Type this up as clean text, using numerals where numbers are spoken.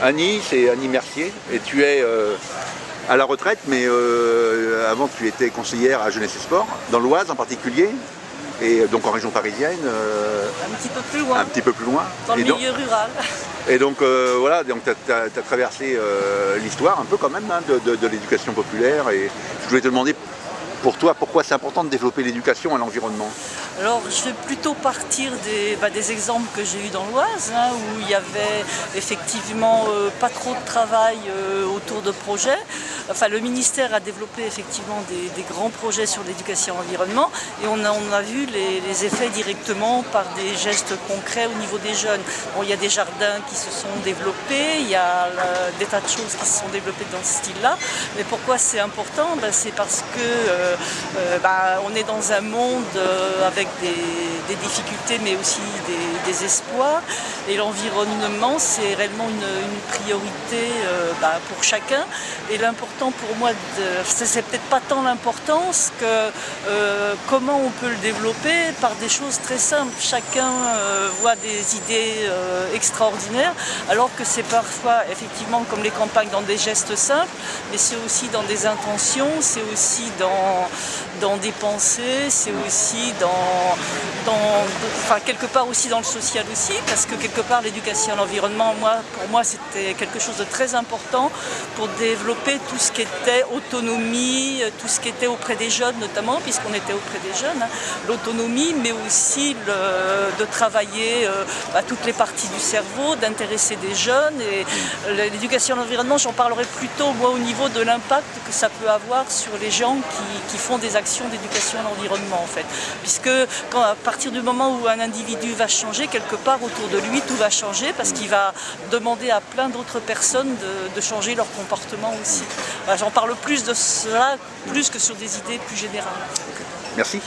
Annie, c'est Annie Mercier, et tu es à la retraite, mais avant tu étais conseillère à Jeunesse et Sport, dans l'Oise en particulier, et donc en région parisienne. Un petit peu plus loin. Un petit peu plus loin. Dans le milieu rural. Et donc voilà, tu as traversé l'histoire un peu quand même hein, de l'éducation populaire, et je voulais te demander pour toi pourquoi c'est important de développer l'éducation à l'environnement. Alors je vais plutôt partir des exemples que j'ai eu dans l'Oise, hein, où il y avait effectivement pas trop de travail autour de projets. Enfin, le ministère a développé effectivement des grands projets sur l'éducation et l'environnement, et on a vu les effets directement par des gestes concrets au niveau des jeunes. Bon, il y a des jardins qui se sont développés, il y a des tas de choses qui se sont développées dans ce style-là. Mais pourquoi c'est important? C'est parce que on est dans un monde avec des difficultés mais aussi des espoirs, et l'environnement c'est réellement une priorité pour chacun. Et l'important pour moi, c'est peut-être pas tant l'importance que comment on peut le développer par des choses très simples. Chacun voit des idées extraordinaires, alors que c'est parfois effectivement comme les campagnes dans des gestes simples, mais c'est aussi dans des intentions, c'est aussi dans des pensées, c'est aussi quelque part aussi dans le social aussi, parce que quelque part l'éducation à l'environnement, pour moi c'était quelque chose de très important pour développer tout ce qui était autonomie, tout ce qui était auprès des jeunes notamment, puisqu'on était auprès des jeunes, hein, l'autonomie, mais aussi de travailler toutes les parties du cerveau, d'intéresser des jeunes. Et l'éducation à l'environnement, j'en parlerai plutôt moi au niveau de l'impact que ça peut avoir sur les gens qui font des actions d'éducation à l'environnement en fait. Puisque à partir du moment où un individu va changer, quelque part autour de lui tout va changer, parce qu'il va demander à plein d'autres personnes de changer leur comportement aussi. J'en parle plus de cela, plus que sur des idées plus générales. Merci.